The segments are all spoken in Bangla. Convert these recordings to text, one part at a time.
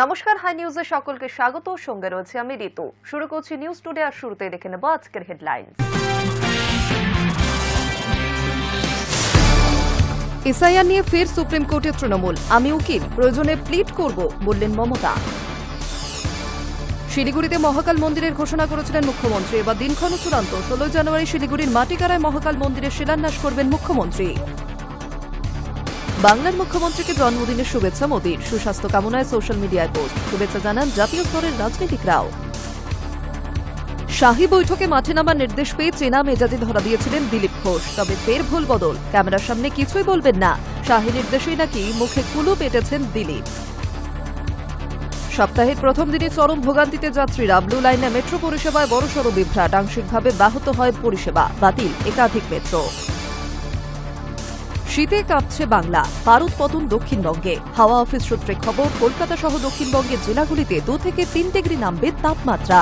নমস্কার, হাই নিউজে সকলকে স্বাগত। সঙ্গে রয়েছে আমি ঋতু। শুরু করছি নিউজ টুডে, আর শুরুতে দেখে নেব আজকের হেডলাইন্স। এসআইআর নিয়ে ফের সুপ্রিম কোর্টে তৃণমূল। আমি উকিল, প্রয়োজনে প্লিট করব বললেন মমতা। শিলিগুড়িতে মহাকাল মন্দিরের ঘোষণা করেছিলেন মুখ্যমন্ত্রী। এবার দিনক্ষণ চূড়ান্ত। 16 জানুয়ারি শিলিগুড়ির মাটিকারায় মহাকাল মন্দিরের শিলান্যাস করবেন মুখ্যমন্ত্রী। বাংলার মুখ্যমন্ত্রীকে জন্মদিনের শুভেচ্ছা মোদীর। সুস্বাস্থ্য কামনায় সোশ্যাল মিডিয়ায় পোস্ট। শুভেচ্ছা জানান জাতীয় স্তরের রাজনীতিকরাও। শাহী বৈঠকে মাঠে নামার নির্দেশ পেয়ে চেনা মেজাজে ধরা দিয়েছিলেন দিলীপ ঘোষ। তবে ফের ভুল বদল, ক্যামেরার সামনে কিছুই বলবেন না। শাহী নির্দেশেই নাকি মুখে কুলু পেটেছেন দিলীপ। সপ্তাহের প্রথম দিনে চরম ভোগান্তিতে যাত্রীরা। ব্লু লাইনে মেট্রো পরিষেবায় বড়সড় বিভ্রাট। আংশিকভাবে ব্যাহত হয় পরিষেবা। বাতিল একাধিক মেট্রো। শীতে কাঁপছে বাংলা। পারদ পতন দক্ষিণবঙ্গে। হাওয়া অফিস সূত্রে খবর, কলকাতা সহ দক্ষিণবঙ্গের জেলাগুলিতে 2 থেকে 3 ডিগ্রি নামবে তাপমাত্রা।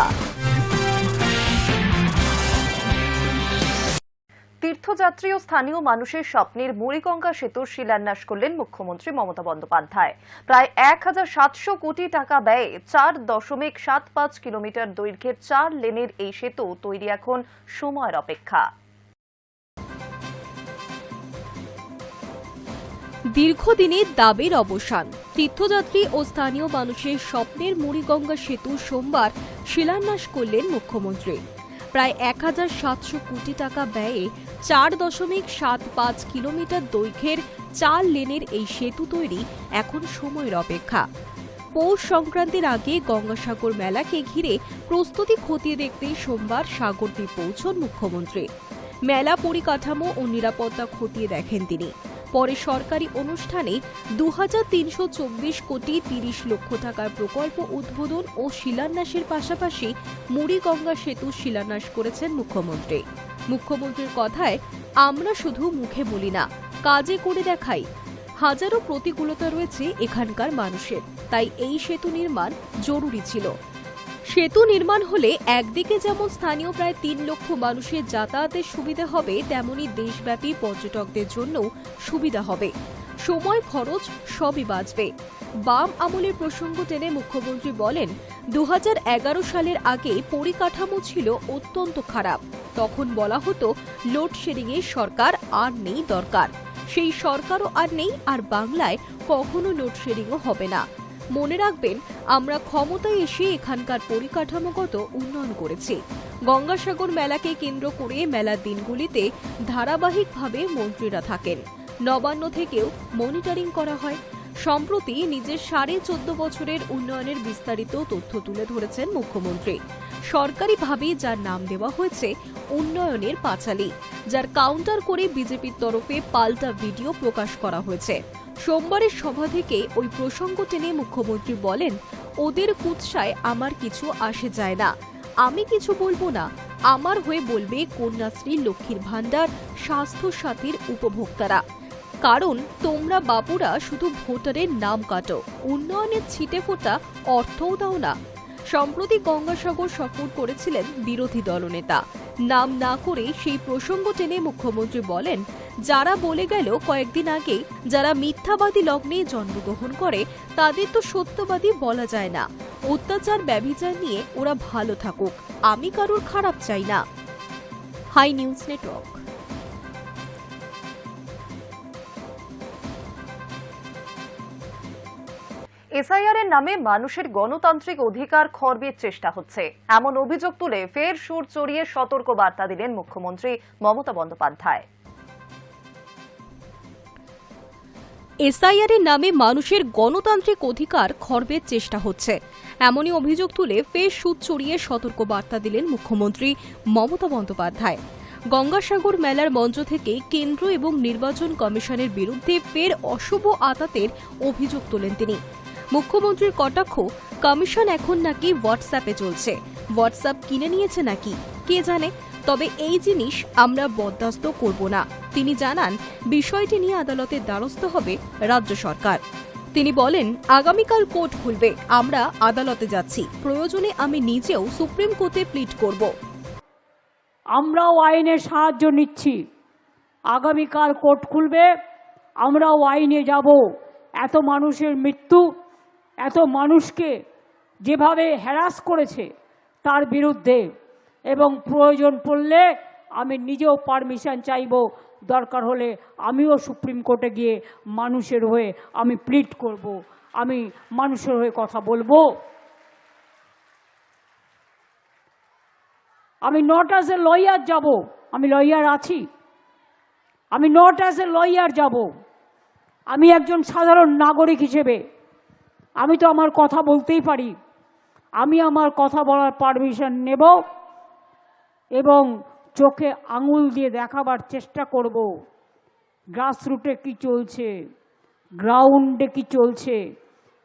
তীর্থযাত্রী ও স্থানীয় মানুষের স্বপ্নের মুড়িগঙ্গা সেতুর শিলান্যাস করলেন মুখ্যমন্ত্রী মমতা বন্দ্যোপাধ্যায়। প্রায় 1700 কোটি টাকা ব্যয়ে 4.75 কিলোমিটার দৈর্ঘ্যের 4 লেনের এই সেতু তৈরি এখন সময়ের অপেক্ষা। দীর্ঘদিনের দাবির অবসান। তীর্থযাত্রী ও স্থানীয় মানুষের স্বপ্নের মুড়িগঙ্গা সেতু সোমবার শিলান্যাস করলেন মুখ্যমন্ত্রী। প্রায় 1700 কোটি টাকা ব্যয়ে 4.75 কিলোমিটার দৈর্ঘ্যের 4 লেনের এই সেতু তৈরি এখন সময়ের অপেক্ষা। পৌষ সংক্রান্তির আগে গঙ্গাসাগর মেলাকে ঘিরে প্রস্তুতি খতিয়ে দেখতে সোমবার সাগরদ্বীপ পৌঁছন মুখ্যমন্ত্রী। মেলা পরিকাঠামো ও নিরাপত্তা খতিয়ে দেখেন তিনি। পরে সরকারি অনুষ্ঠানে 2324 কোটি 30 লক্ষ টাকার প্রকল্প উদ্বোধন ও শিলান্যাসের পাশাপাশি মুড়িগঙ্গা সেতু শিলান্যাস করেছেন মুখ্যমন্ত্রী। মুখ্যমন্ত্রীর কথায়, আমরা শুধু মুখে বলি না, কাজে করে দেখাই। হাজারো প্রতিকূলতা রয়েছে এখানকার মানুষের, তাই এই সেতু নির্মাণ জরুরি ছিল। সেতু নির্মাণ হলে একদিকে যেমন স্থানীয় প্রায় 3 লক্ষ মানুষের যাতায়াতের সুবিধা হবে, তেমনি দেশব্যাপী পর্যটকদের জন্যও সুবিধা হবে। সময়, খরচ সবই বাঁচবে। বাম আমলের প্রসঙ্গ টেনে মুখ্যমন্ত্রী বলেন, 2011 সালের আগে পরিকাঠামো ছিল অত্যন্ত খারাপ। তখন বলা হতো লোডশেডিংয়ের সরকার আর নেই দরকার। সেই সরকারও আর নেই, আর বাংলায় কখনো লোডশেডিংও হবে না। মনে রাখবেন, আমরা ক্ষমতায় এসে এখানকার পরিকাঠামোগত উন্নয়ন করেছি। গঙ্গাসাগর মেলাকে কেন্দ্র করে মেলার দিনগুলিতে ধারাবাহিকভাবে মন্ত্রীরা থাকেন। নবান্ন থেকেও মনিটরিং করা হয়। সম্প্রতি নিজের 14.5 বছরের উন্নয়নের বিস্তারিত তথ্য তুলে ধরেছেন মুখ্যমন্ত্রী। সরকারিভাবে যার নাম দেওয়া হয়েছে উন্নয়নের পাঁচালী, যার কাউন্টার করে বিজেপির তরফে পাল্টা ভিডিও প্রকাশ করা হয়েছে। সোমবারের সভা থেকে ওই প্রসঙ্গ টেনে মুখ্যমন্ত্রী বলেন, ওদের কুৎসায় আমার কিছু আসে যায় না। আমি কিছু বলবো না, আমার হয়ে বলবে কন্যাশ্রী, লক্ষ্মীর ভাণ্ডার, স্বাস্থ্য সাথীর উপভোক্তারা। কারণ তোমরা বাবুরা শুধু ভোটারের নাম কাটো, উন্নয়নের ছিটে ফোটা অর্থও দাও না। সম্প্রতি গঙ্গাসাগর সফর করেছিলেন বিরোধী দলনেতা। নাম না করে সেই প্রসঙ্গ টেনে মুখ্যমন্ত্রী বলেন, যারা বলে গেল কয়েকদিন আগে, যারা মিথ্যাবাদী লগ্নে জন্মগ্রহণ করে তাদের তো সত্যবাদী বলা যায় না। অত্যাচার ব্যভিচার নিয়ে ওরা ভালো থাকুক, আমি কারোর খারাপ চাই না। High News network. এসআইআর এর নামে মানুষের গণতান্ত্রিক অধিকার খর্বের চেষ্টা হচ্ছে, এমন অভিযোগ তুলে ফের সুর চড়িয়ে সতর্ক বার্তা দিলেন মুখ্যমন্ত্রী মমতা বন্দ্যোপাধ্যায়। এসআইআর এর নামে মানুষের গণতান্ত্রিক অধিকার খর্বের চেষ্টা হচ্ছে, এমনই অভিযোগ তুলে ফের সুর চড়িয়ে সতর্ক বার্তা দিলেন মুখ্যমন্ত্রী মমতা বন্দ্যোপাধ্যায়। গঙ্গাসাগর মেলার মঞ্চ থেকে কেন্দ্র এবং নির্বাচন কমিশনের বিরুদ্ধে ফের অশুভ আতাতের অভিযোগ তোলেন তিনি। মুখ্যমন্ত্রীর কটাক্ষ, কমিশন এখন নাকি হোয়াটসঅ্যাপে চলছে। হোয়াটসঅ্যাপ কিনে নিয়েছে নাকি কে জানে, তবে এই জিনিস আমরা বরদাস্ত করব না। তিনি জানান, বিষয়টি নিয়ে আদালতের দ্বারস্থ হবে রাজ্য সরকার। তিনি বলেন, আগামীকাল কোর্ট খুলবে, আমরা আদালতে যাচ্ছি। প্রয়োজনে আমি নিজেও সুপ্রিম কোর্টে প্লিট করব। আমরাও আইনের সাহায্য নিচ্ছি। আগামীকাল কোর্ট খুলবে, আমরাও আইনে যাব। এত মানুষের মৃত্যু, এত মানুষকে যেভাবে হ্যারাস করেছে তার বিরুদ্ধে, এবং প্রয়োজন পড়লে আমি নিজেও পারমিশন চাইব, দরকার হলে আমিও সুপ্রিম কোর্টে গিয়ে মানুষের হয়ে আমি প্লিড করব, আমি মানুষের হয়ে কথা বলবো। আমি নট অ্যাজ এ লয়ার যাব, আমি লয়ার আছি, আমি নট অ্যাজ এ লয়ার যাব, আমি একজন সাধারণ নাগরিক হিসেবে আমি তো আমার কথা বলতেই পারি, আমি আমার কথা বলার পারমিশন নেব এবং চোখে আঙুল দিয়ে দেখাবার চেষ্টা করব গ্রাসরুটে কি চলছে, গ্রাউন্ডে কি চলছে,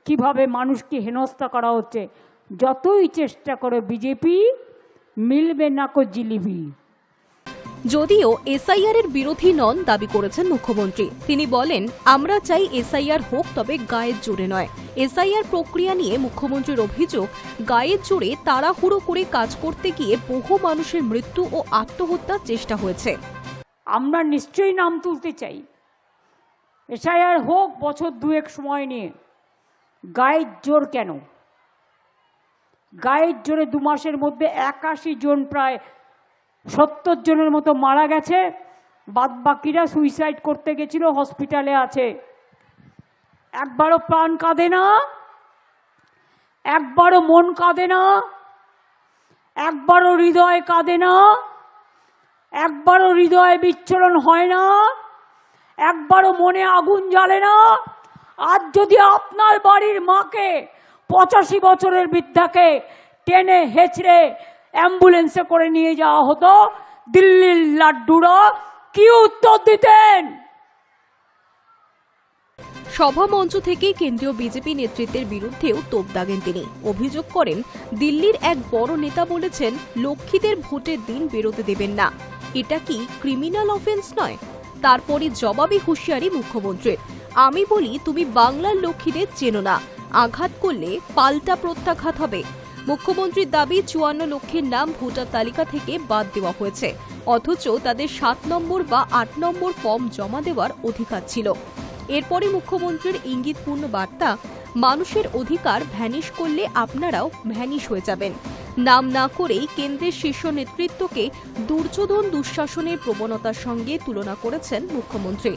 কিভাবে মানুষকে হেনস্থা করা হচ্ছে। যতই চেষ্টা করে বিজেপি, মিলবে না কো জিলিপি। যদিও এসআইআর এর বিরোধী নন দাবি করেছেন মুখ্যমন্ত্রী। তিনি বলেন, আমরা চাই এসআইআর হোক, তবে গায়ের জোরে নয়। এসআইআর প্রক্রিয়া নিয়ে মুখ্যমন্ত্রীর অভিযোগ, গায়ের জোরে তাড়াহুড়ো করে কাজ করতে গিয়ে বহু মানুষের মৃত্যু ও আত্মহত্যার চেষ্টা হয়েছে। আমরা নিশ্চয়ই নাম তুলতে চাই, এসআইআর হোক বছর দুয়েক সময় নিয়ে। গায়ের জোর কেন? গায়ের জোরে 2 মাসের মধ্যে 81 জন, প্রায় 70 জনের মতো মারা গেছে, বাদবাকিরা সুইসাইড করতে গেছিল, হসপিটালে আছে। একবারও প্রাণ কাঁদে না, একবারও মন কাঁদে না, একবারও হৃদয় কাঁদে না, একবারও হৃদয়ে বিচ্ছুরণ হয় না, একবারও মনে আগুন জ্বালে না। আজ যদি আপনার বাড়ির মাকে, 85 বছরের বৃদ্ধাকে টেনে হেঁচড়ে অ্যাম্বুলেন্সে করে নিয়ে যাওয়া হতো, দিল্লির লাড্ডুরা কি উত্তর দিতেন? সভামঞ্চ থেকে কেন্দ্রীয় বিজেপি নেতৃত্বের বিরুদ্ধেও তোপ দাগেন তিনি। অভিযোগ করেন, দিল্লির এক বড় নেতা বলেছেন লক্ষ্মীদের ভোটের দিন বেরোতে দেবেন না। এটা কি ক্রিমিনাল অফেন্স নয়? তারপরই জবাবি হুঁশিয়ারি মুখ্যমন্ত্রীর। আমি বলি, তুমি বাংলার লক্ষ্মীদের চেনো না, আঘাত করলে পাল্টা প্রত্যাঘাত হবে। মুখ্যমন্ত্রীর দাবি, 54 লক্ষের নাম ভোটার তালিকা থেকে বাদ দেওয়া হয়েছে, অথচ তাদের 7 নম্বর বা 8 নম্বর ফর্ম জমা দেওয়ার অধিকার ছিল। এরপরে মুখ্যমন্ত্রীর ইঙ্গিতপূর্ণ বার্তা, মানুষের অধিকার ভ্যানিশ করলে আপনারাও ভ্যানিশ হয়ে যাবেন। নাম না করেই কেন্দ্রের শীর্ষ নেতৃত্বকে দুর্যোধন দুঃশাসনের প্রবণতার সঙ্গে তুলনা করেছেন মুখ্যমন্ত্রী।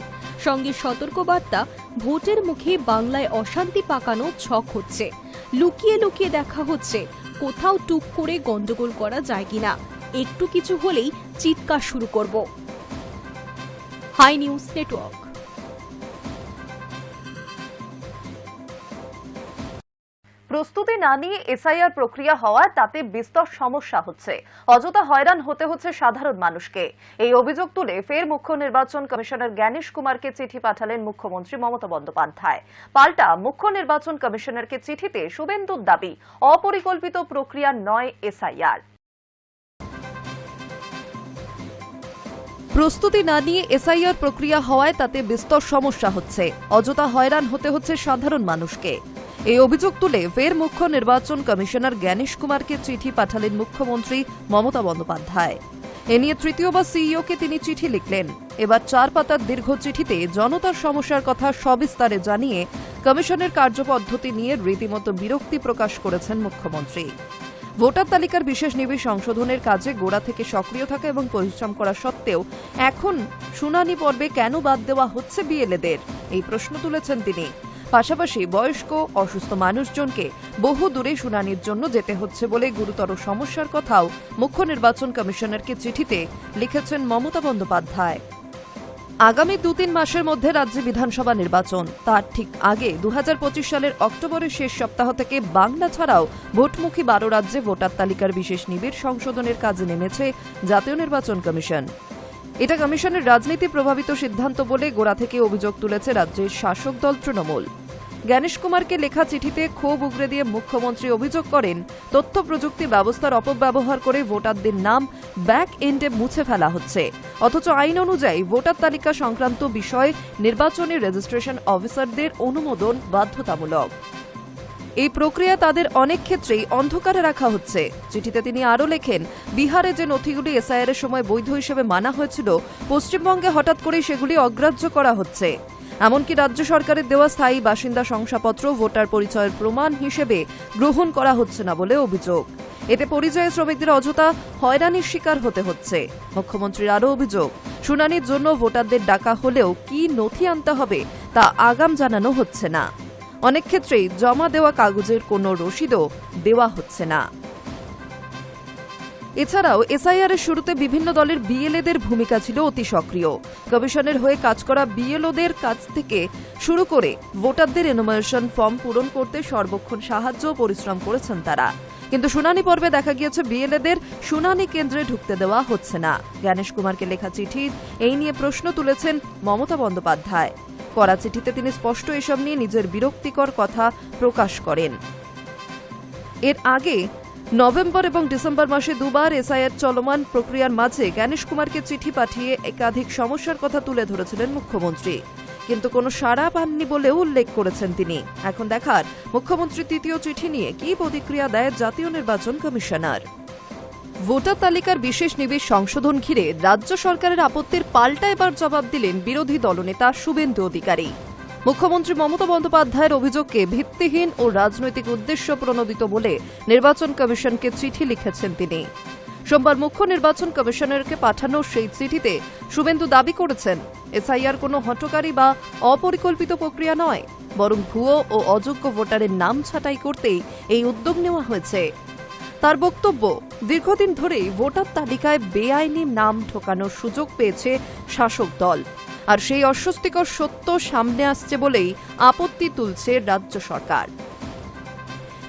সঙ্গে সতর্কবার্তা, ভোটের মুখে বাংলায় অশান্তি পাকানো ছক হচ্ছে, লুকিয়ে লুকিয়ে দেখা হচ্ছে, কোথাও টুক করে গন্ডগোল করা যায় কিনা, একটু কিছু হলেই চিৎকার শুরু করব। Hi News Network. প্রস্তুতি না নিয়ে এসআইআর প্রক্রিয়া হওয়ায় তাতে বিস্তর সমস্যা হচ্ছে, অযথা হয়রান হতে হচ্ছে সাধারণ মানুষকে। এই অভিযোগ তুলে ফের মুখ্য নির্বাচন কমিশনার জ্ঞানেশ কুমারকে চিঠি পাঠালেন মুখ্যমন্ত্রী মমতা বন্দ্যোপাধ্যায়। পাল্টা মুখ্য নির্বাচন কমিশনারকে চিঠিতে শুভেন্দুর দাবি, অপরিকল্পিত প্রক্রিয়া নয় এসআইআর। প্রস্তুতি না নিয়ে এসআইআর প্রক্রিয়া হওয়ায় তাতে বিস্তর সমস্যা হচ্ছে, অযথা হয়রান হতে হচ্ছে সাধারণ মানুষকে। এই অভিযোগ তুলে ফের মুখ্য নির্বাচন কমিশনার জ্ঞানেশ কুমারকে চিঠি পাঠালেন মুখ্যমন্ত্রী মমতা বন্দ্যোপাধ্যায়। এ নিয়ে তৃতীয়বার সিইওকে তিনি চিঠি লিখলেন। এবার 4 পাতার দীর্ঘ চিঠিতে জনতার সমস্যার কথা সবিস্তারে জানিয়ে কমিশনের কার্যপদ্ধতি নিয়ে রীতিমতো বিরক্তি প্রকাশ করেছেন মুখ্যমন্ত্রী। ভোটার তালিকার বিশেষ নিবিড় সংশোধনের কাজে গোড়া থেকে সক্রিয় থাকা এবং পরিশ্রম করা সত্ত্বেও এখন শুনানি পর্বে কেন বাদ দেওয়া হচ্ছে বিএলএদের, এই প্রশ্ন তুলেছেন তিনি। পাশাপাশি বয়স্ক অসুস্থ মানুষজনকে বহু দূরে শুনানির জন্য যেতে হচ্ছে বলে গুরুতর সমস্যার কথাও মুখ্য নির্বাচন কমিশনারকে চিঠিতে লিখেছেন মমতা বন্দ্যোপাধ্যায়। আগামী 2-3 মাসের মধ্যে রাজ্যে বিধানসভা নির্বাচন, তার ঠিক আগে 2025 সালের অক্টোবরের শেষ সপ্তাহ থেকে বাংলা ছাড়াও ভোটমুখী 12 রাজ্যে ভোটার তালিকার বিশেষ নিবিড় সংশোধনের কাজে নেমেছে জাতীয় নির্বাচন কমিশন। এটা কমিশনের রাজনীতি প্রভাবিত সিদ্ধান্ত বলে গোড়া থেকে অভিযোগ তুলেছে রাজ্যের শাসক দল তৃণমূল। জ্ঞানেশ কুমারকে লেখা চিঠিতে ক্ষোভ উগরে দিয়ে মুখ্যমন্ত্রী অভিযোগ করেন, তথ্য প্রযুক্তি ব্যবস্থার অপব্যবহার করে ভোটারদের নাম ব্যাক এন্ডে মুছে ফেলা হচ্ছে, অথচ আইন অনুযায়ী ভোটার তালিকা সংক্রান্ত বিষয়ে নির্বাচনী রেজিস্ট্রেশন অফিসারদের অনুমোদন বাধ্যতামূলক। এই প্রক্রিয়া তাদের অনেক ক্ষেত্রেই অন্ধকারে রাখা হচ্ছে। চিঠিতে তিনি আরও লেখেন, বিহারে যে নথিগুলি এসআইআর এর সময় বৈধ হিসেবে মানা হয়েছিল, পশ্চিমবঙ্গে হঠাৎ করেই সেগুলি অগ্রাহ্য করা হচ্ছে। এমনকি রাজ্য সরকারের দেওয়া স্থায়ী বাসিন্দা শংসাপত্র ভোটার পরিচয়ের প্রমাণ হিসেবে গ্রহণ করা হচ্ছে না বলে অভিযোগ। এতে পরিযায়ী শ্রমিকদের অযথা হয়রানির শিকার হতে হচ্ছে। মুখ্যমন্ত্রীর আরও অভিযোগ, শুনানির জন্য ভোটারদের ডাকা হলেও কি নথি আনতে হবে তা আগাম জানানো হচ্ছে না। অনেক ক্ষেত্রেই জমা দেওয়া কাগজের কোনো রসিদও দেওয়া হচ্ছে না। এছাড়াও এসআইআর এর শুরুতে বিভিন্ন দলের বিএলএদের ভূমিকা ছিল অতি সক্রিয়। কমিশনের হয়ে কাজ করা বিএলওদের কাছ থেকে শুরু করে ভোটারদের এনুমারেশন ফর্ম পূরণ করতে সর্বক্ষণ সাহায্য ও পরিশ্রম করেছেন তারা। কিন্তু শুনানি পর্বে দেখা গিয়েছে বিএলএদের শুনানি কেন্দ্রে ঢুকতে দেওয়া হচ্ছে না। জ্ঞানেশ কুমারকে লেখা চিঠি এই নিয়ে প্রশ্ন তুলেছেন মমতা বন্দ্যোপাধ্যায়। করা চিঠিতে তিনি স্পষ্ট এসব নিয়ে নিজের বিরক্তিকর কথা প্রকাশ করেন। এর আগে নভেম্বর এবং ডিসেম্বর মাসে দুবার এসআইআর চলমান প্রক্রিয়ার মাঝে জ্ঞানেশ কুমারকে চিঠি পাঠিয়ে একাধিক সমস্যার কথা তুলে ধরেছিলেন মুখ্যমন্ত্রী, কিন্তু কোনো সাড়া পাননি বলেও উল্লেখ করেছেন তিনি। এখন দেখার মুখ্যমন্ত্রী তৃতীয় চিঠি নিয়ে কি প্রতিক্রিয়া দেয় জাতীয় নির্বাচন কমিশনার। ভোটার তালিকার বিশেষ নিবিড় সংশোধন ঘিরে রাজ্য সরকারের আপত্তির পাল্টা এবার জবাব দিলেন বিরোধী দলনেতা শুভেন্দু অধিকারী। মুখ্যমন্ত্রী মমতা বন্দ্যোপাধ্যায়ের অভিযোগকে ভিত্তিহীন ও রাজনৈতিক উদ্দেশ্য প্রণোদিত বলে নির্বাচন কমিশনকে চিঠি লিখেছেন তিনি। সোমবার মুখ্য নির্বাচন কমিশনারকে পাঠানো সেই চিঠিতে শুভেন্দু দাবি করেছেন, এসআইআর কোনো হঠকারী বা অপরিকল্পিত প্রক্রিয়া নয়, বরং ভুয়ো ও অযোগ্য ভোটারের নাম ছাঁটাই করতেই এই উদ্যোগ নেওয়া হয়েছে। তার বক্তব্য, দীর্ঘদিন ধরেই ভোটার তালিকায় বেআইনি নাম ঢোকানোর সুযোগ পেয়েছে শাসক দল, আর সেই অস্বস্তিকর সত্য সামনে আসছে বলেই আপত্তি তুলছে রাজ্য সরকার।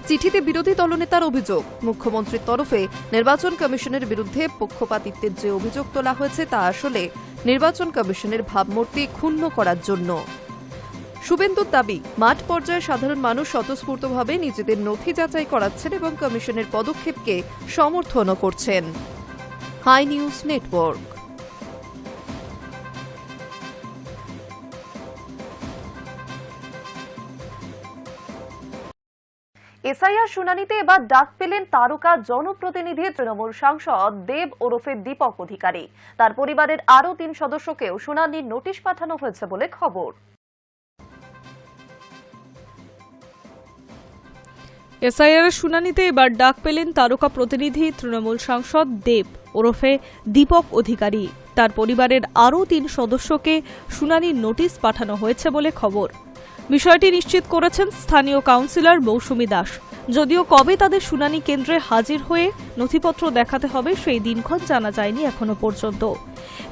চিঠিতে বিরোধী দলনেতার অভিযোগ, মুখ্যমন্ত্রীর তরফে নির্বাচন কমিশনের বিরুদ্ধে পক্ষপাতিত্বের যে অভিযোগ তোলা হয়েছে তা আসলে নির্বাচন কমিশনের ভাবমূর্তি ক্ষুণ্ণ করার জন্য। শুভেন্দুর দাবি, মাঠ পর্যায়ে সাধারণ মানুষ স্বতঃস্ফূর্তভাবে নিজেদের নথি যাচাই করাচ্ছেন এবং কমিশনের পদক্ষেপকে সমর্থনও করছেন। High News network. এসআইআর শুনানিতে এবার ডাক পেলেন তারকা জনপ্রতিনিধি তৃণমূল সাংসদ দেব ওরফে দীপক অধিকারী। তার পরিবারের আরও 3 সদস্যকেও শুনানির নোটিশ পাঠানো হয়েছে বলে খবর। এসআইআর শুনানিতে এবার ডাক পেলেন তারকা প্রতিনিধি তৃণমূল সাংসদ দেব ওরফে দীপক অধিকারী। তার পরিবারের আরও 3 সদস্যকে শুনানির নোটিশ পাঠানো হয়েছে বলে খবর। বিষয়টি নিশ্চিত করেছেন স্থানীয় কাউন্সিলর মৌসুমী দাস। যদিও কবে তাদের শুনানি কেন্দ্রে হাজির হয়ে নথিপত্র দেখাতে হবে সেই দিনক্ষণ জানা যায়নি এখনো পর্যন্ত।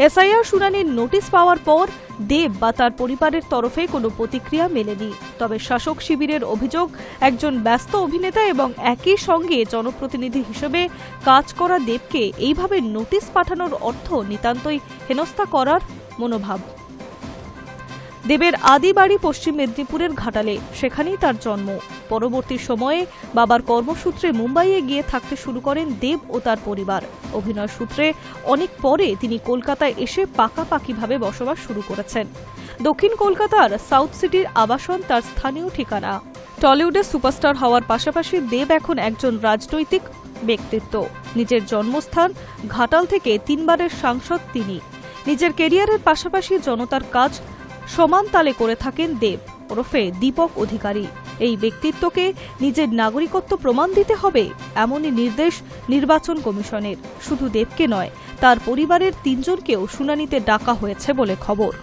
এসআইআর শুনানির নোটিশ পাওয়ার পর দেব বা তার পরিবারের তরফে কোনো প্রতিক্রিয়া মেলেনি। তবে শাসক শিবিরের অভিযোগ, একজন ব্যস্ত অভিনেতা এবং একই সঙ্গে জনপ্রতিনিধি হিসেবে কাজ করা দেবকে এইভাবে নোটিশ পাঠানোর অর্থ নিতান্তই হেনস্থা করার মনোভাব। দেবের আদি বাড়ি পশ্চিম মেদিনীপুরের ঘাটালে, সেখানেই তার জন্ম। পরবর্তী সময়ে বাবার কর্মসূত্রে মুম্বাইয়ে গিয়ে থাকতে শুরু করেন দেব ও তার পরিবার। অভিনয় সূত্রে অনেক পরে তিনি কলকাতায় এসে পাকাপাকিভাবে বসবাস শুরু করেছেন। দক্ষিণ কলকাতার সাউথ সিটির আবাসন তার স্থানীয় ঠিকানা। টলিউডের সুপারস্টার হওয়ার পাশাপাশি দেব এখন একজন রাজনৈতিক ব্যক্তিত্ব। নিজের জন্মস্থান ঘাটাল থেকে 3 বারের সাংসদ তিনি। নিজের কেরিয়ারের পাশাপাশি জনতার কাজ সমান তালে করে থাকেন দেব ওরফে দীপক অধিকারী। এই ব্যক্তিত্বকে নিজের নাগরিকত্ব প্রমাণ দিতে হবে, এমনই নির্দেশ নির্বাচন কমিশনের। শুধু দেবকে নয়, তার পরিবারের 3 জনকেও শুনানিতে ডাকা হয়েছে বলে খবর।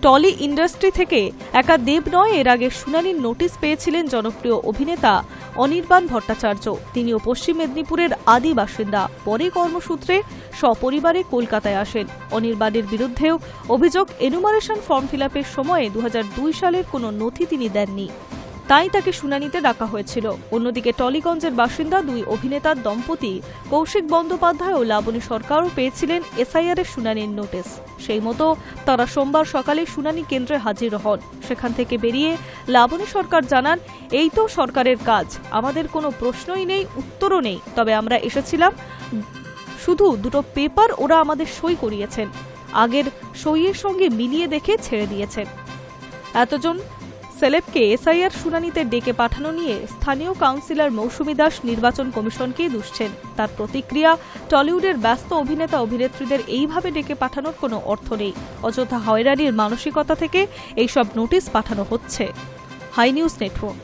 টলি ইন্ডাস্ট্রি থেকে একা দেব নয়, এর আগে শুনানির নোটিশ পেয়েছিলেন জনপ্রিয় অভিনেতা অনির্বাণ ভট্টাচার্য। তিনিও পশ্চিম মেদিনীপুরের আদি বাসিন্দা। পরে কর্মসূত্রে সপরিবারে কলকাতায় আসেন। অনির্বাণের বিরুদ্ধেও অভিযোগ, এনুমারেশন ফর্ম ফিলআপের সময়ে 2002 সালের কোনো নথি তিনি দেননি, তাই তাকে শুনানিতে ডাকা হয়েছিল। অন্যদিকে টলিগঞ্জের বাসিন্দা 2 অভিনেতার দম্পতি কৌশিক বন্দ্যোপাধ্যায় ও লাবণী সরকারও পেয়েছিলেন এসআইআরের শুনানির নোটিশ। সেই মতো তারা সোমবার সকালে শুনানি কেন্দ্রে হাজির হন। সেখান থেকে বেরিয়ে লাবণী সরকার জানান, এই তো সরকারের কাজ, আমাদের কোনো প্রশ্নই নেই, উত্তরও নেই। তবে আমরা এসেছিলাম, শুধু 2টো পেপার ওরা আমাদের সই করিয়েছেন, আগের সইয়ের সঙ্গে মিলিয়ে দেখে ছেড়ে দিয়েছেন। এতজন সেলেবকে এসআইআর শুনানিতে ডেকে পাঠানো নিয়ে স্থানীয় কাউন্সিলর মৌসুমী দাস নির্বাচন কমিশনকেই দুষছেন। তার প্রতিক্রিয়া, টলিউডের ব্যস্ত অভিনেতা অভিনেত্রীদের এইভাবে ডেকে পাঠানোর কোনো অর্থ নেই। অযথা হয়রানির মানসিকতা থেকে এইসব নোটিশ পাঠানো হচ্ছে। High News network.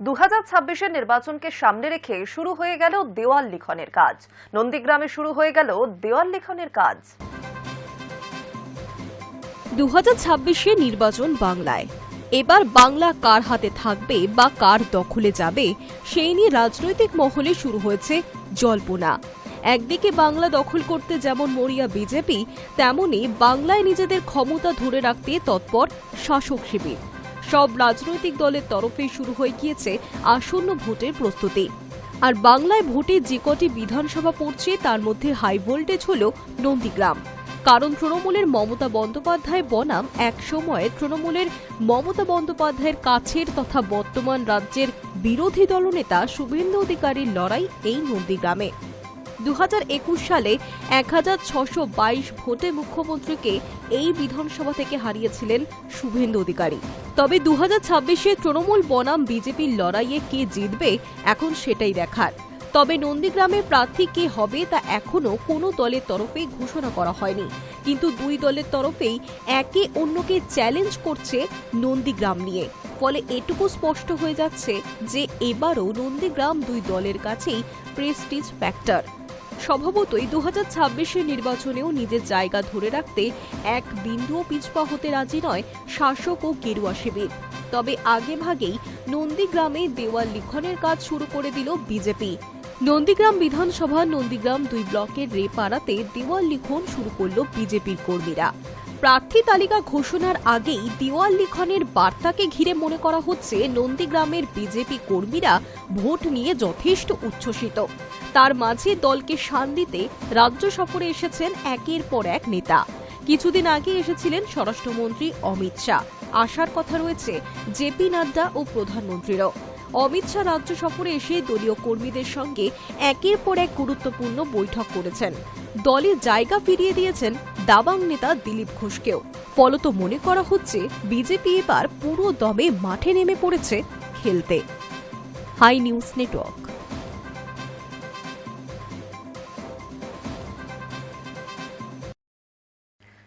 2026-এর নির্বাচনকে সামনে রেখে শুরু হয়ে গেল দেওয়াল লিখনের কাজ। নন্দীগ্রামে শুরু হয়ে গেল দেওয়াল লিখনের কাজ। 2026-এ নির্বাচন বাংলায়। এবার বাংলা কার হাতে থাকবে বা কার দখলে যাবে সেই নিয়ে রাজনৈতিক মহলে শুরু হয়েছে জল্পনা। একদিকে বাংলা দখল করতে যেমন মরিয়া বিজেপি, তেমনি বাংলায় নিজেদের ক্ষমতা ধরে রাখতে তৎপর শাসক শিবির। সব রাজনৈতিক দলের তরফে শুরু হয়ে গিয়েছে আসন্ন ভোটের প্রস্তুতি। আর বাংলায় ভোটে যে কটি বিধানসভা পড়ছে তার মধ্যে হাই ভোল্টেজ হল নন্দীগ্রাম। কারণ তৃণমূলের মমতা বন্দ্যোপাধ্যায় বনাম এক সময়ে তৃণমূলের মমতা বন্দ্যোপাধ্যায়ের কাছের তথা বর্তমান রাজ্যের বিরোধী দলনেতা শুভেন্দু অধিকারীর লড়াই এই নন্দীগ্রামে। 2021 সালে 1622 ভোটে মুখ্যমন্ত্রীকে এই বিধানসভা থেকে হারিয়েছিলেন শুভেন্দু অধিকারী। তবে 2026-এ তৃণমূল বনাম বিজেপির লড়াইয়ে কে জিতবে এখন সেটাই দেখার। তবে নন্দীগ্রামে প্রার্থী কে হবে তা এখনো কোনো দলের তরফে ঘোষণা করা হয়নি, কিন্তু দুই দলের তরফেই একে অন্যকে চ্যালেঞ্জ করছে নন্দীগ্রাম নিয়ে। ফলে এটুকু স্পষ্ট হয়ে যাচ্ছে যে এবারও নন্দীগ্রাম দুই দলের কাছেই প্রেস্টিজ ফ্যাক্টর। স্বভাবতই 2026-এর নির্বাচনেও নিজের জায়গা ধরে রাখতে এক বিন্দুও পিছপা হতে রাজি নয় শাসক ও গেরুয়া শিবির। তবে আগেভাগেই নন্দীগ্রামে দেওয়াল লিখনের কাজ শুরু করে দিল বিজেপি। নন্দীগ্রাম বিধানসভা নন্দীগ্রাম 2 ব্লকের রেপাড়াতে দেওয়াল লিখন শুরু করল বিজেপির কর্মীরা। প্রার্থী তালিকা ঘোষণার আগেই দেওয়াল লিখনের বার্তাকে ঘিরে মনে করা হচ্ছে নন্দীগ্রামের বিজেপি কর্মীরা ভোট নিয়ে যথেষ্ট উচ্ছ্বসিত। তার মাঝে দলকে শান দিতে রাজ্য সফরে এসেছেন একের পর এক নেতা। কিছুদিন আগে এসেছিলেন স্বরাষ্ট্রমন্ত্রী অমিত শাহ। আসার কথা রয়েছে জেপি নাড্ডা ও প্রধানমন্ত্রীরও। অমিত শাহ রাজ্য সফরে এসে দলীয় কর্মীদের সঙ্গে একের পর এক গুরুত্বপূর্ণ বৈঠক করেছেন। দলে জায়গা ফিরিয়ে দিয়েছেন দাবাং নেতা দিলীপ ঘোষকেও। ফলত মনে করা হচ্ছে বিজেপি এবার পুরো দমে মাঠে নেমে পড়েছে খেলতে। High News network.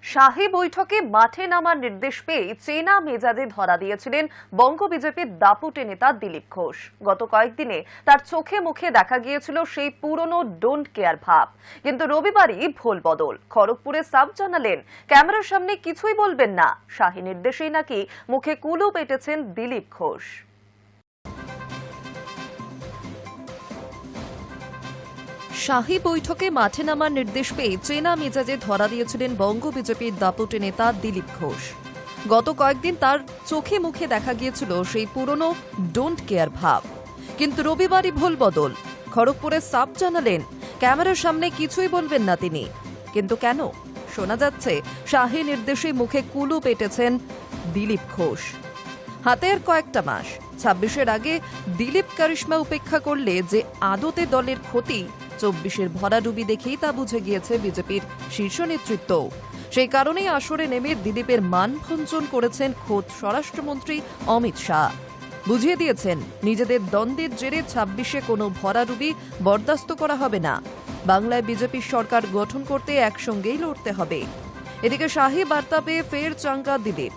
শাহী বৈঠকে মাঠে নামার নির্দেশ পেয়ে চেনা মেজাজে ধরা দিয়েছিলেন বঙ্গ বিজেপির দাপুটে নেতা দিলীপ ঘোষ। গত কয়েকদিনে তার চোখে মুখে দেখা গিয়েছিল সেই পুরনো ডোন্ট কেয়ার ভাব, কিন্তু রবিবারই ভোল বদল। খড়গপুরে সাব জানালেন ক্যামেরার সামনে কিছুই বলবেন না। শাহী নির্দেশেই নাকি মুখে কুলু পেটেছেন দিলীপ ঘোষ। শাহী বৈঠকে মাঠে নামার নির্দেশ পেয়ে চেনা মেজাজে ধরা দিয়েছিলেন বঙ্গ বিজেপির দাপুটে নেতা দিলীপ ঘোষ। গত কয়েকদিন তার চোখে মুখে দেখা গিয়েছিল সেই পুরনো ডোন্ট কেয়ার ভাব, কিন্তু রবিবারই ভোল বদল। খড়গপুরে সাব জানালেন ক্যামেরার সামনে কিছুই বলবেন না তিনি, কিন্তু কেন? শোনা যাচ্ছে শাহী নির্দেশে মুখে কুলু পেটেছেন দিলীপ ঘোষ। হাতে আর কয়েকটা মাস, 26-এর আগে দিলীপ কারিশমা উপেক্ষা করলে যে আদতে দলের ক্ষতি, 24-এর ভরাডুবি দেখেই তা বুঝে গিয়েছে বিজেপির শীর্ষ নেতৃত্ব। সেই কারণেই আসরে নেমে দিলীপের মান ভঞ্জন করেছেন খোদ স্বরাষ্ট্রমন্ত্রী অমিত শাহ। বুঝিয়ে দিয়েছেন নিজেদের দ্বন্দ্বের জেরে 26-এ কোনো ভরাডুবি বরদাস্ত করা হবে না। বাংলায় বিজেপির সরকার গঠন করতে একসঙ্গেই লড়তে হবে। এদিকে শাহী বার্তা পেয়ে ফের চাঙ্গা দিলীপ।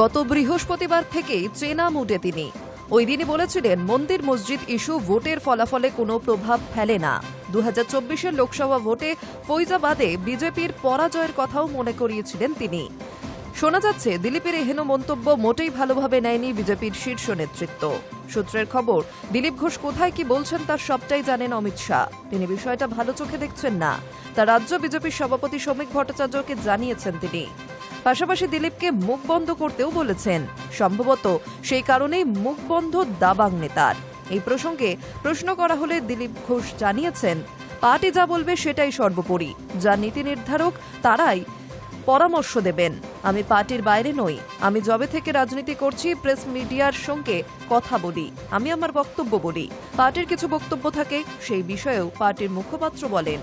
গত বৃহস্পতিবার থেকেই চেনা মুডে তিনি। ওই দিনই বলেছিলেন মন্দির মসজিদ ইস্যু ভোটের ফলাফলে কোনো প্রভাব ফেলে না। 2024-এর লোকসভা ভোটে ফৈজাবাদে বিজেপির পরাজয়ের কথাও মনে করিয়েছিলেন তিনি। শোনা যাচ্ছে দিলীপের এহেন মন্তব্য মোটেই ভালোভাবে নেয়নি বিজেপির শীর্ষ নেতৃত্ব। সূত্রের খবর, দিলীপ ঘোষ কোথায় কি বলছেন তার সবটাই জানেন অমিত শাহ। তিনি বিষয়টা ভালো চোখে দেখছেন না, তা রাজ্য বিজেপির সভাপতি শ্রমিক ভট্টাচার্যকে জানিয়েছেন তিনি। পাশাপাশি দিলীপকে মুখ বন্ধ করতেও বলেছেন। সম্ভবত সেই কারণেই মুখ বন্ধ দাবাং নেতার। এই প্রসঙ্গে প্রশ্ন করা হলে দিলীপ ঘোষ জানিয়েছেন পার্টি যা বলবে সেটাই সর্বোপরি, যা নীতি নির্ধারক তারাই পরামর্শ দেবেন। আমি পার্টির বাইরে নই। আমি যবে থেকে রাজনীতি করছি প্রেস মিডিয়ার সঙ্গে কথা বলি, আমি আমার বক্তব্য বলি। পার্টির কিছু বক্তব্য থাকে, সেই বিষয়েও পার্টির মুখপাত্র বলেন।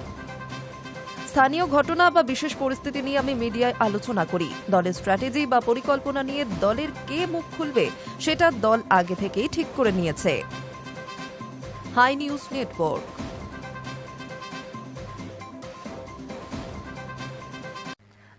স্থানীয় ঘটনা বা বিশেষ পরিস্থিতি নিয়ে আমি মিডিয়ায় আলোচনা করি। দলের স্ট্র্যাটেজি বা পরিকল্পনা নিয়ে দলের কে মুখ খুলবে সেটা দল আগে থেকেই ঠিক করে নিয়েছে। Hi News Network.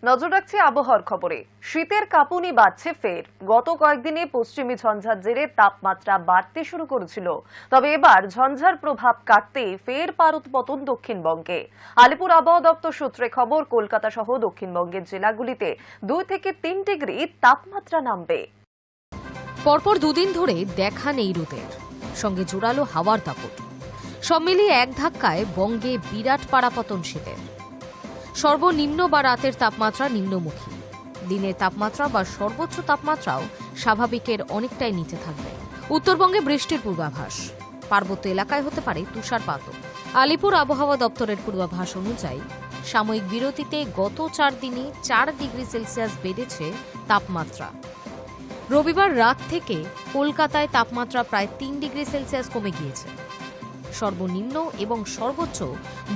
নজর রাখছি আবহাওয়ার খবরে। শীতের কাঁপুনি বাড়ছে ফের। গত কয়েকদিনে পশ্চিমী ঝঞ্ঝার জেরে তাপমাত্রা বাড়তে শুরু করেছিল, তবে এবার ঝঞ্ঝার প্রভাব কাটতে ফের পারদপতন দক্ষিণবঙ্গে। আলিপুর আবহাওয়া দপ্তর সূত্রে খবর, কলকাতা সহ দক্ষিণবঙ্গের জেলাগুলিতে 2 থেকে 3 ডিগ্রি তাপমাত্রা নামবে। পরপর দুদিন ধরে দেখা নেই রোদের, সঙ্গে জোরালো হাওয়ার দাপট। সব মিলিয়ে এক ধাক্কায় বঙ্গে বিরাট পাড়াপতন শীতের। সর্বনিম্ন বা রাতের তাপমাত্রা নিম্নমুখী। দিনের তাপমাত্রা বা সর্বোচ্চ তাপমাত্রাও স্বাভাবিকের অনেকটাই নিচে থাকবে। উত্তরবঙ্গে বৃষ্টির পূর্বাভাস। পার্বত্য এলাকায় হতে পারে তুষারপাতও। আলিপুর আবহাওয়া দপ্তরের পূর্বাভাস অনুযায়ী সাময়িক বিরতিতে গত 4 দিনে 4 ডিগ্রি সেলসিয়াস বেড়েছে তাপমাত্রা। রবিবার রাত থেকে কলকাতায় তাপমাত্রা প্রায় 3 ডিগ্রি সেলসিয়াস কমে গিয়েছে। সর্বনিম্ন এবং সর্বোচ্চ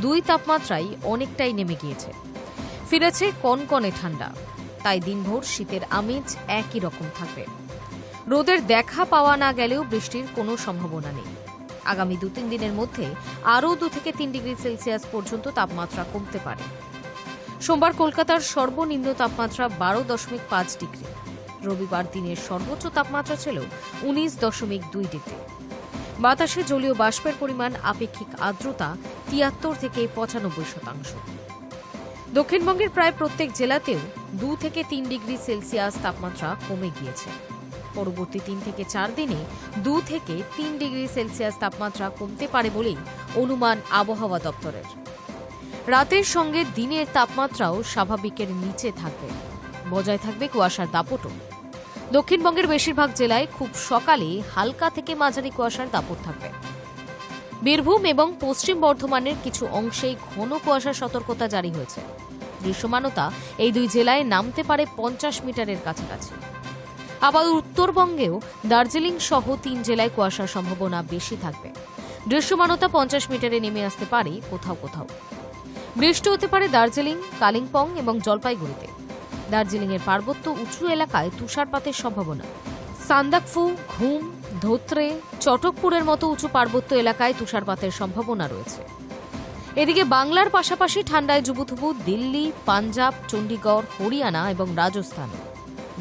2 তাপমাত্রাই অনেকটাই নেমে গিয়েছে। ফিরেছে কনকনে ঠান্ডা, তাই দিনভর শীতের আমেজ একই রকম থাকবে। রোদের দেখা পাওয়া না গেলেও বৃষ্টির কোনো সম্ভাবনা নেই। আগামী 2-3 দিনের মধ্যে আরও 2 থেকে 3 ডিগ্রি সেলসিয়াস পর্যন্ত তাপমাত্রা কমতে পারে। সোমবার কলকাতার সর্বনিম্ন তাপমাত্রা 12.5 ডিগ্রি। রবিবার দিনের সর্বোচ্চ তাপমাত্রা ছিল 19.2 ডিগ্রি। বাতাসে জলীয় বাষ্পের পরিমাণ আপেক্ষিক আর্দ্রতা 73 থেকে 95%। দক্ষিণবঙ্গের প্রায় প্রত্যেক জেলাতেও 2 থেকে 3 ডিগ্রি সেলসিয়াস তাপমাত্রা কমে গিয়েছে। পরবর্তী 3 থেকে 4 দিনে 2 থেকে 3 ডিগ্রি সেলসিয়াস তাপমাত্রা কমতে পারে বলেই অনুমান আবহাওয়া দপ্তরের। রাতের সঙ্গে দিনের তাপমাত্রাও স্বাভাবিকের নিচে থাকবে। বজায় থাকবে কুয়াশার দাপটও। দক্ষিণবঙ্গের বেশিরভাগ জেলায় খুব সকালে হালকা থেকে মাঝারি কুয়াশার দাপট থাকবে। বীরভূম এবং পশ্চিম বর্ধমানের কিছু অংশেই ঘন কুয়াশার সতর্কতা জারি হয়েছে। দৃশ্যমানতা এই 2 জেলায় নামতে পারে 50 মিটারের কাছাকাছি। আবার উত্তরবঙ্গেও দার্জিলিং সহ 3 জেলায় কুয়াশার সম্ভাবনা বেশি থাকবে। দৃশ্যমানতা 50 মিটারে নেমে আসতে পারে কোথাও কোথাও। বৃষ্টি হতে পারে দার্জিলিং, কালিম্পং এবং জলপাইগুড়িতে। দার্জিলিংয়ের পার্বত্য উঁচু এলাকায় তুষারপাতের সম্ভাবনা। সান্দাকফু, ঘুম, ধোত্রে, চটকপুরের মতো উঁচু পার্বত্য এলাকায় তুষারপাতের সম্ভাবনা রয়েছে। এদিকে বাংলার পাশাপাশি ঠান্ডায় জুবুথুবু দিল্লি, পাঞ্জাব, চণ্ডীগড়, হরিয়ানা এবং রাজস্থান।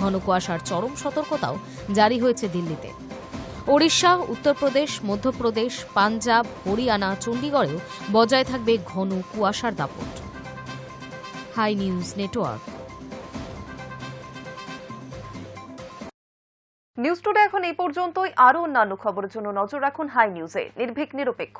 ঘন কুয়াশার চরম সতর্কতাও জারি হয়েছে দিল্লিতে। ওড়িশা, উত্তরপ্রদেশ, মধ্যপ্রদেশ, পাঞ্জাব, হরিয়ানা, চণ্ডীগড়েও বজায় থাকবে ঘন কুয়াশার দাপট। Hi News Network. News today এখন এই পর্যন্তই। আরও অন্যান্য খবরের জন্য নজর রাখুন হাই নিউজে। নির্ভীক, নিরপেক্ষ।